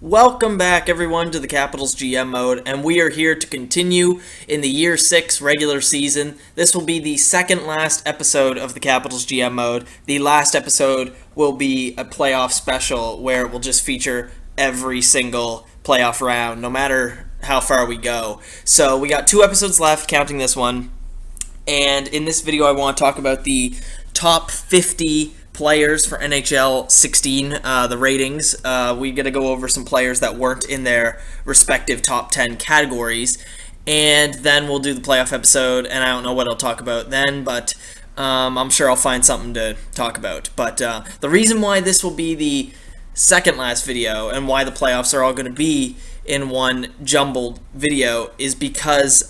Welcome back, everyone, to the Capitals GM mode, and we are here to continue in the Year 6 regular season. This will be the second last episode of the Capitals GM mode. The last episode will be a playoff special where it will just feature every single playoff round, no matter how far we go. So we got 2 episodes left, counting this one, and in this video I want to talk about the top 50 players for NHL 16, the ratings. We got to go over some players that weren't in their respective top 10 categories, and then we'll do the playoff episode, and I don't know what I'll talk about then, but I'm sure I'll find something to talk about. But the reason why this will be the second last video and why the playoffs are all going to be in one jumbled video is because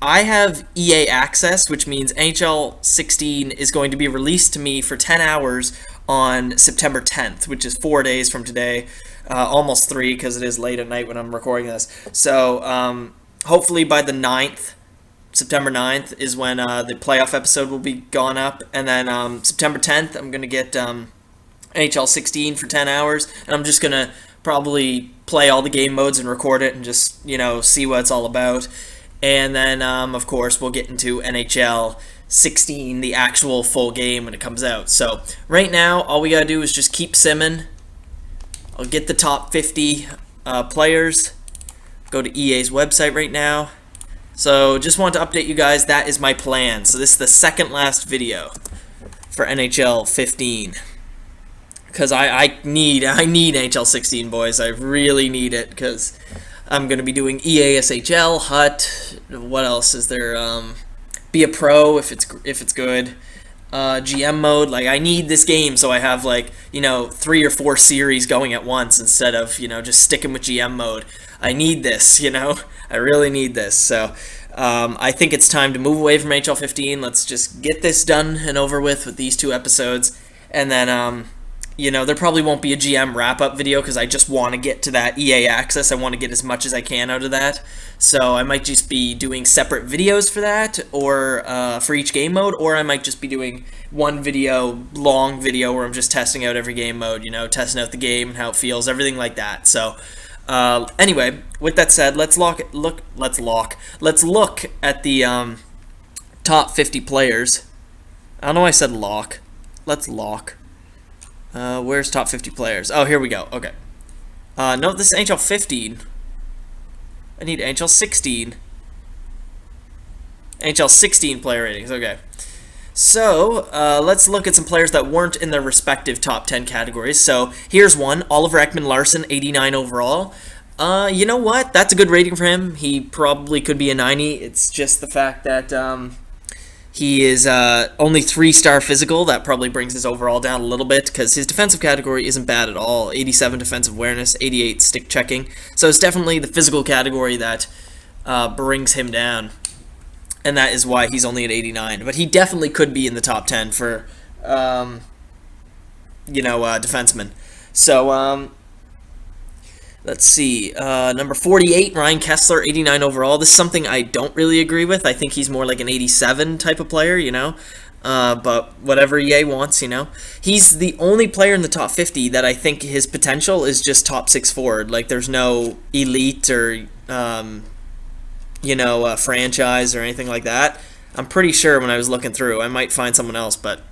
I have EA access, which means NHL 16 is going to be released to me for 10 hours on September 10th, which is 4 days from today, almost 3 because it is late at night when I'm recording this. So hopefully by the 9th, September 9th, is when the playoff episode will be gone up. And then September 10th, I'm going to get NHL 16 for 10 hours, and I'm just going to probably play all the game modes and record it and just, see what it's all about. And then, of course, we'll get into NHL 16, the actual full game when it comes out. So right now, all we got to do is just keep simming. I'll get the top 50 players. Go to EA's website right now. So just want to update you guys, that is my plan. So this is the second last video for NHL 15. Because I need NHL 16, boys. I really need it, because I'm going to be doing EASHL, HUT, what else is there, Be a Pro if it's good, GM mode. Like, I need this game so I have, 3 or 4 series going at once instead of, just sticking with GM mode. I need this, I really need this. So I think it's time to move away from NHL 15. Let's just get this done and over with these 2 episodes, and then there probably won't be a GM wrap-up video because I just want to get to that EA access. I want to get as much as I can out of that. So I might just be doing separate videos for that, or for each game mode, or I might just be doing one long video where I'm just testing out every game mode, testing out the game and how it feels, everything like that. So anyway, with that said, let's look at the top 50 players. I don't know why I said lock. Let's lock. Where's top 50 players? Oh, here we go. Okay. No, this is NHL 15. I need NHL 16. NHL 16 player ratings. Okay. So, let's look at some players that weren't in their respective top 10 categories. So, here's one. Oliver Ekman-Larsson, 89 overall. You know what? That's a good rating for him. He probably could be a 90. It's just the fact that he is only 3-star physical. That probably brings his overall down a little bit because his defensive category isn't bad at all. 87 defensive awareness, 88 stick checking. So it's definitely the physical category that brings him down. And that is why he's only at 89. But he definitely could be in the top 10 for, defensemen. So, let's see, number 48, Ryan Kessler, 89 overall. This is something I don't really agree with. I think he's more like an 87 type of player, but whatever EA wants, He's the only player in the top 50 that I think his potential is just top 6 forward. Like, there's no elite or, franchise or anything like that. I'm pretty sure when I was looking through, I might find someone else, but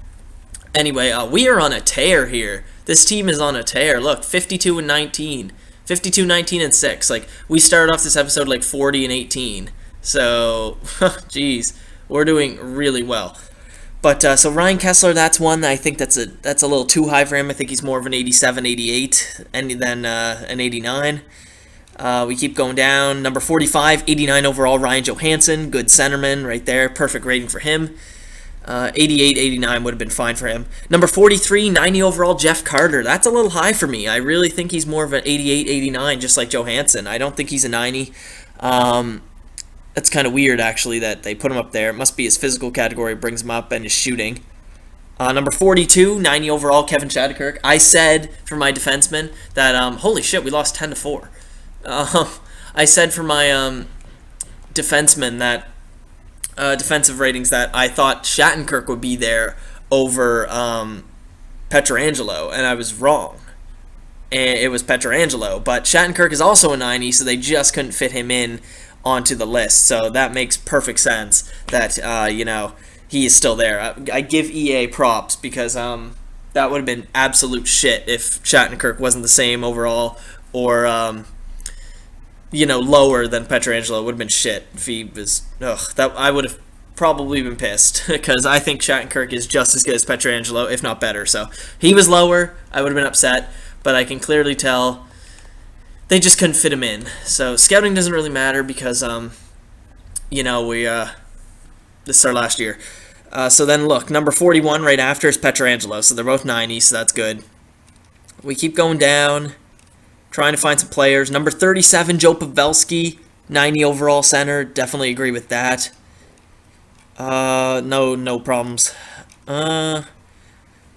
anyway, we are on a tear here. This team is on a tear. Look, 52-19. 52, 19, and 6. Like, we started off this episode like 40 and 18. So, geez, we're doing really well. But so Ryan Kessler, that's one. I think that's a little too high for him. I think he's more of an 87, 88, and then an 89. We keep going down. Number 45, 89 overall, Ryan Johansson, good centerman right there. Perfect rating for him. 88, 89 would have been fine for him. Number 43, 90 overall, Jeff Carter. That's a little high for me. I really think he's more of an 88, 89, just like Johansson. I don't think he's a 90. That's kind of weird, actually, that they put him up there. It must be his physical category brings him up and his shooting. Number 42, 90 overall, Kevin Shattenkirk. I said for my defenseman that, holy shit, we lost 10-4. I said for my defenseman that defensive ratings that I thought Shattenkirk would be there over Pietrangelo, and I was wrong. and it was Pietrangelo. But Shattenkirk is also a 90, so they just couldn't fit him in onto the list. So that makes perfect sense that, he is still there. I give EA props because that would have been absolute shit if Shattenkirk wasn't the same overall or, lower than Pietrangelo. It would have been shit if he was. I would have probably been pissed because I think Shattenkirk is just as good as Pietrangelo, if not better. So he was lower. I would have been upset, but I can clearly tell they just couldn't fit him in. So scouting doesn't really matter because, this is our last year. So then look, number 41 right after is Pietrangelo. So they're both 90, so that's good. We keep going down, trying to find some players. Number 37, Joe Pavelski, 90 overall center. Definitely agree with that. No problems.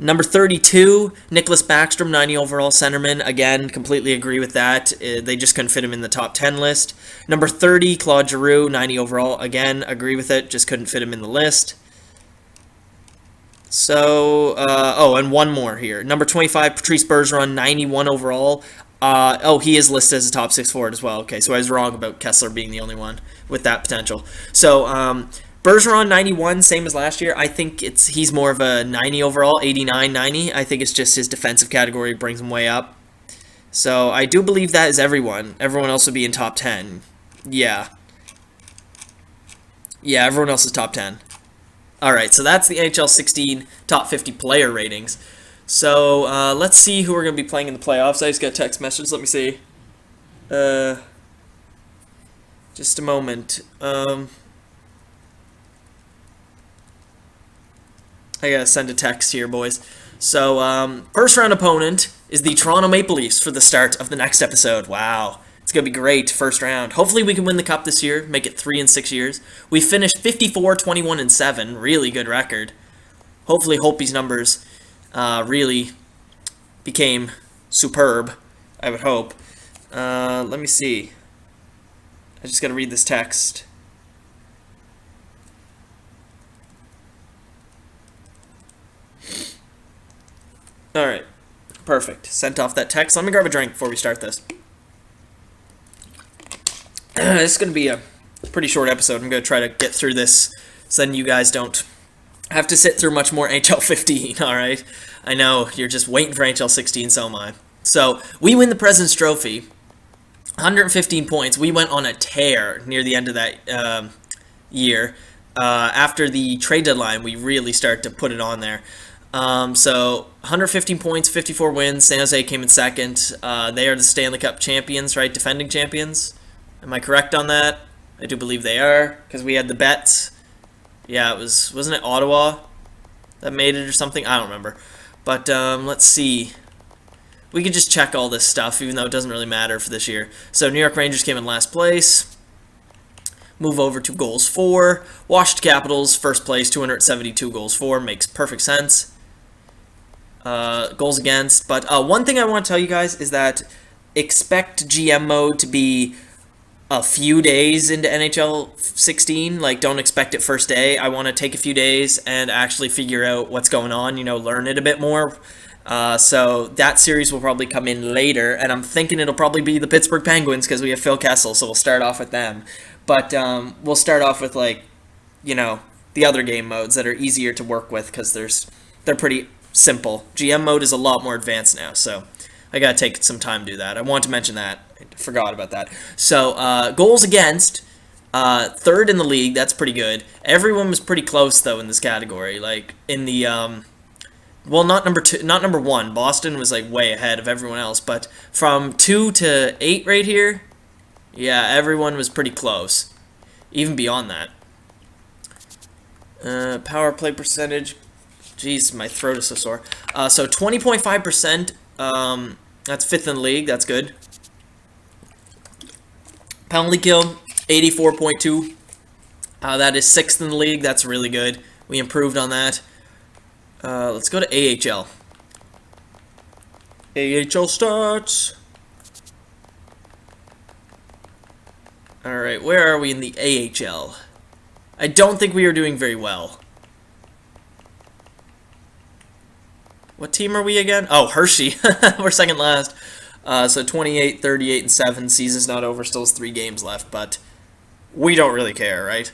Number 32, Nicholas Backstrom, 90 overall centerman. Again, completely agree with that. They just couldn't fit him in the top 10 list. Number 30, Claude Giroux, 90 overall. Again, agree with it. Just couldn't fit him in the list. So, and one more here. Number 25, Patrice Bergeron, 91 overall. He is listed as a top 6 forward as well. Okay, so I was wrong about Kessler being the only one with that potential. So, Bergeron, 91, same as last year. I think he's more of a 90 overall, 89, 90. I think it's just his defensive category brings him way up. So, I do believe that is everyone. Everyone else would be in top 10. Yeah. Yeah, everyone else is top 10. Alright, so that's the NHL 16 top 50 player ratings. So, let's see who we're going to be playing in the playoffs. I just got a text message. Let me see. Just a moment. I gotta send a text here, boys. So, first round opponent is the Toronto Maple Leafs for the start of the next episode. Wow. It's going to be great, first round. Hopefully we can win the Cup this year, make it 3 in 6 years. We finished 54, 21, and 7. Really good record. Hopefully Holtby's numbers really became superb, I would hope. Let me see. I just got to read this text. Alright, perfect. Sent off that text. Let me grab a drink before we start this. This is going to be a pretty short episode. I'm going to try to get through this so then you guys don't have to sit through much more NHL 15, alright? I know, you're just waiting for NHL 16, so am I. So, we win the President's Trophy. 115 points. We went on a tear near the end of that year. After the trade deadline, we really started to put it on there. So 115 points, 54 wins. San Jose came in second. They are the Stanley Cup champions, right? Defending champions. Am I correct on that? I do believe they are, because we had the bets. Yeah, wasn't it Ottawa that made it or something? I don't remember. But let's see. We could just check all this stuff, even though it doesn't really matter for this year. So New York Rangers came in last place. Move over to goals for. Washington Capitals, first place, 272 goals for. Makes perfect sense. Goals against. But one thing I want to tell you guys is that expect GM mode to be a few days into NHL 16. Like, don't expect it first day. I want to take a few days and actually figure out what's going on, learn it a bit more. So that series will probably come in later, and I'm thinking it'll probably be the Pittsburgh Penguins because we have Phil Kessel, so we'll start off with them. But we'll start off with, the other game modes that are easier to work with because they're pretty simple. GM mode is a lot more advanced now, so I gotta take some time to do that. I want to mention that. I forgot about that. So, goals against, third in the league. That's pretty good. Everyone was pretty close, though, in this category. Like, in the, not number 1. Boston was, way ahead of everyone else. But from 2 to 8 right here, yeah, everyone was pretty close. Even beyond that. Power play percentage. Jeez, my throat is so sore. So 20.5%. That's 5th in the league. That's good. Penalty kill, 84.2. That is 6th in the league. That's really good. We improved on that. Let's go to AHL. AHL starts. Alright, where are we in the AHL? I don't think we are doing very well. What team are we again? Oh, Hershey. We're second last. So 28, 38, and 7. Season's not over. Still has 3 games left, but we don't really care, right?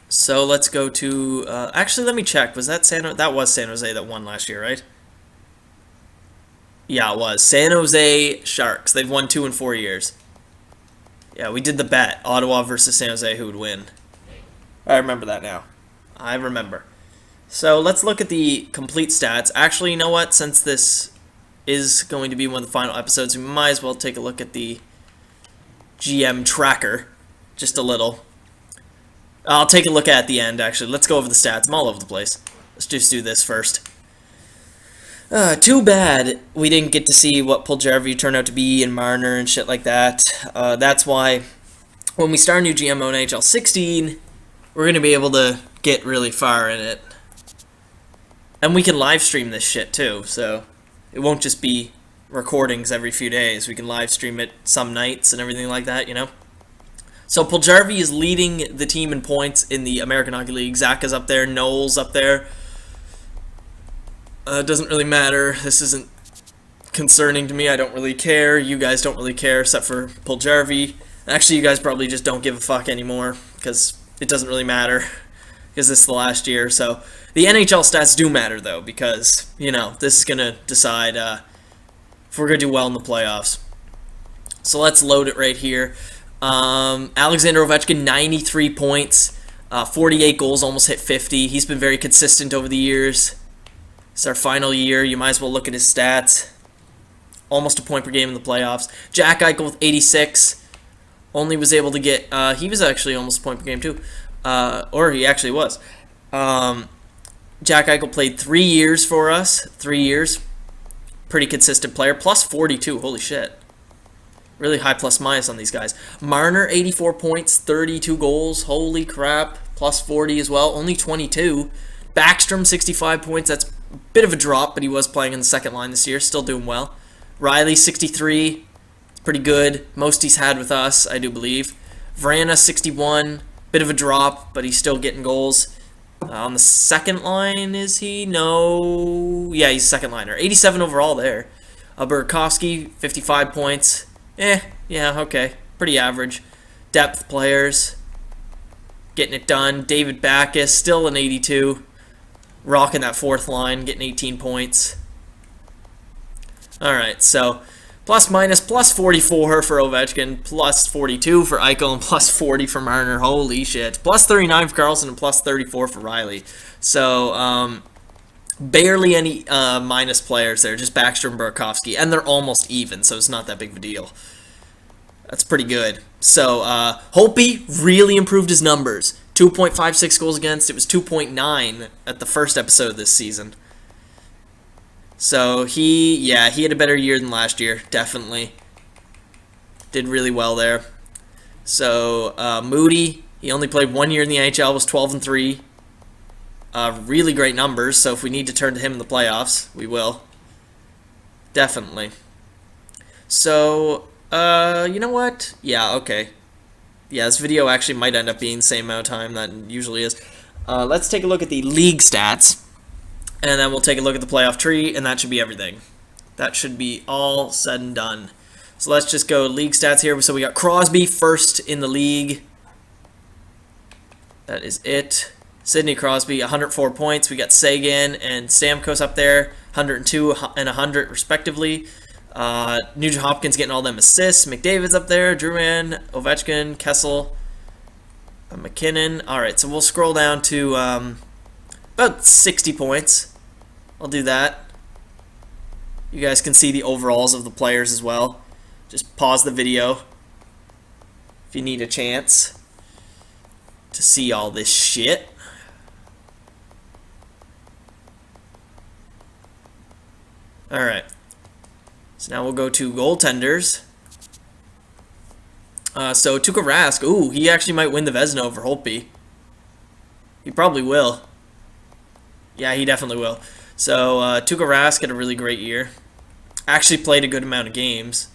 So let's go to. Actually, let me check. Was that That was San Jose that won last year, right? Yeah, it was San Jose Sharks. They've won 2 in 4 years. Yeah, we did the bet. Ottawa versus San Jose, who would win? I remember that now. I remember. So let's look at the complete stats. Actually, you know what? Since this is going to be one of the final episodes, we might as well take a look at the GM tracker. Just a little. I'll take a look at the end, actually. Let's go over the stats. I'm all over the place. Let's just do this first. Too bad we didn't get to see what Puljujarvi turned out to be and Marner and shit like that. That's why when we start a new GM mode NHL 16, we're going to be able to get really far in it. And we can live stream this shit too, so it won't just be recordings every few days. We can live stream it some nights and everything like that, you know? So Puljujarvi is leading the team in points in the American Hockey League. Zach is up there, Noel's up there. Doesn't really matter. This isn't concerning to me. I don't really care. You guys don't really care except for Puljujarvi. Actually, you guys probably just don't give a fuck anymore because it doesn't really matter because this is the last year. So the NHL stats do matter though because, you know, this is going to decide if we're going to do well in the playoffs. So let's load it right here. Alexander Ovechkin, 93 points, 48 goals, almost hit 50. He's been very consistent over the years. It's our final year. You might as well look at his stats. Almost a point per game in the playoffs. Jack Eichel with 86. Only was able to get... he was actually almost a point per game too. Or he actually was. Jack Eichel played 3 years for us. 3 years. Pretty consistent player. Plus 42. Holy shit. Really high plus minus on these guys. Marner, 84 points, 32 goals. Holy crap. Plus 40 as well. Only 22. Backstrom, 65 points. That's a bit of a drop, but he was playing in the second line this year. Still doing well. Riley, 63. It's pretty good. Most he's had with us, I do believe. Vrana, 61. Bit of a drop, but he's still getting goals. On the second line, is he? No. Yeah, he's a second liner. 87 overall there. Burakovsky, 55 points. Yeah, okay. Pretty average. Depth players. Getting it done. David Backes, still an 82. Rocking that fourth line, getting 18 points. Alright, so plus minus, plus 44 for Ovechkin, plus 42 for Eichel, and plus 40 for Marner. Holy shit. Plus 39 for Carlson, and plus 34 for Riley. So, barely any minus players there, just Backstrom and Burakovsky, and they're almost even, so it's not that big of a deal. That's pretty good. So, Holtby really improved his numbers. 2.56 goals against. It was 2.9 at the first episode this season. So, he had a better year than last year, definitely. Did really well there. So, Moody, he only played 1 year in the NHL, was 12-3. Really great numbers, so if we need to turn to him in the playoffs, we will. Definitely. So, you know what? Yeah, okay. Yeah, this video actually might end up being the same amount of time that it usually is. Let's take a look at the league stats, and then we'll take a look at the playoff tree, and that should be everything. That should be all said and done. So let's just go league stats here. So we got Crosby first in the league. That is it. Sidney Crosby, 104 points. We got Sagan and Stamkos up there, 102 and 100 respectively. Nugent Hopkins getting all them assists. McDavid's up there. Drouin, Ovechkin, Kessel, McKinnon. Alright, so we'll scroll down to about 60 points. I'll do that. You guys can see the overalls of the players as well. Just pause the video if you need a chance to see all this shit. Alright. So now we'll go to goaltenders. So Tuukka Rask, ooh, he actually might win the Vezina over Holtby. He probably will. Yeah, he definitely will. So Tuukka Rask had a really great year. Actually played a good amount of games.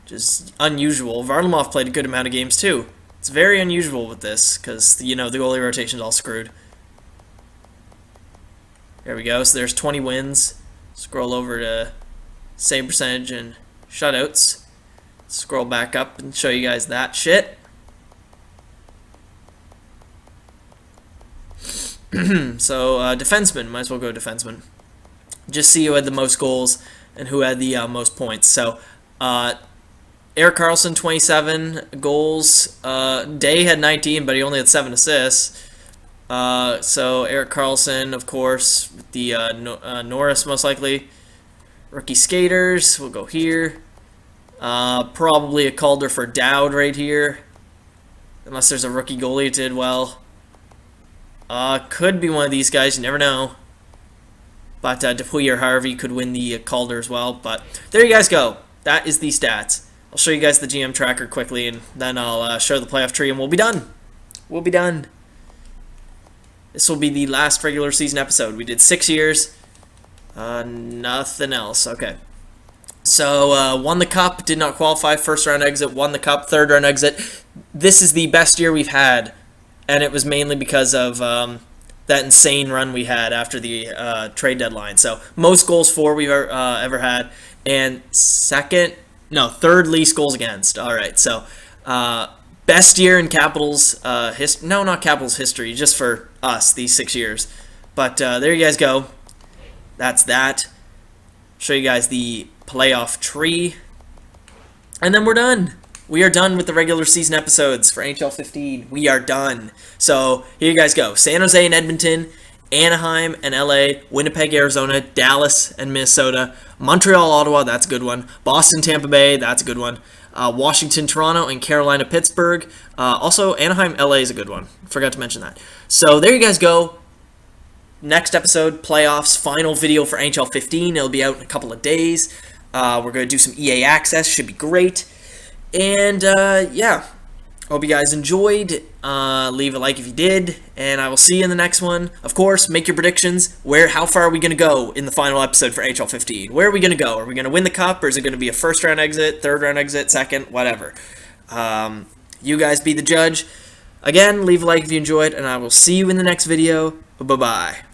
Just unusual. Varlamov played a good amount of games too. It's very unusual with this because, you know, the goalie rotation's all screwed. There we go. So there's 20 wins. Scroll over to same percentage in shutouts. Scroll back up and show you guys that shit. So defenseman, might as well go defenseman. Just see who had the most goals and who had the most points. So Erik Karlsson, 27 goals. Day had 19, but he only had 7 assists. So Erik Karlsson, of course, with the Norris most likely. Rookie skaters, we'll go here. Probably a Calder for Dowd right here. Unless there's a rookie goalie that did well. Could be one of these guys, you never know. But Dupuis or Harvey could win the Calder as well. But there you guys go. That is the stats. I'll show you guys the GM tracker quickly, and then I'll show the playoff tree, and we'll be done. We'll be done. This will be the last regular season episode. We did 6 years. Nothing else. Okay. So, won the cup, did not qualify, first round exit, won the cup, third round exit. This is the best year we've had, and it was mainly because of that insane run we had after the trade deadline. So, most goals for we've ever had, and third least goals against. All right, so best year in Capitals history. No, not Capitals history, just for us, these 6 years. But there you guys go. That's that. Show you guys the playoff tree. And then we're done. We are done with the regular season episodes for NHL 15. We are done. So here you guys go. San Jose and Edmonton, Anaheim and LA, Winnipeg, Arizona, Dallas and Minnesota, Montreal, Ottawa, that's a good one. Boston, Tampa Bay, that's a good one. Washington, Toronto, and Carolina, Pittsburgh. Also, Anaheim, LA is a good one. Forgot to mention that. So there you guys go. Next episode, playoffs, final video for NHL 15. It'll be out in a couple of days. We're going to do some EA access. Should be great. And, yeah. Hope you guys enjoyed. Leave a like if you did. And I will see you in the next one. Of course, make your predictions. How far are we going to go in the final episode for NHL 15? Where are we going to go? Are we going to win the cup? Or is it going to be a first round exit, third round exit, second, whatever? You guys be the judge. Again, leave a like if you enjoyed. And I will see you in the next video. Bye-bye.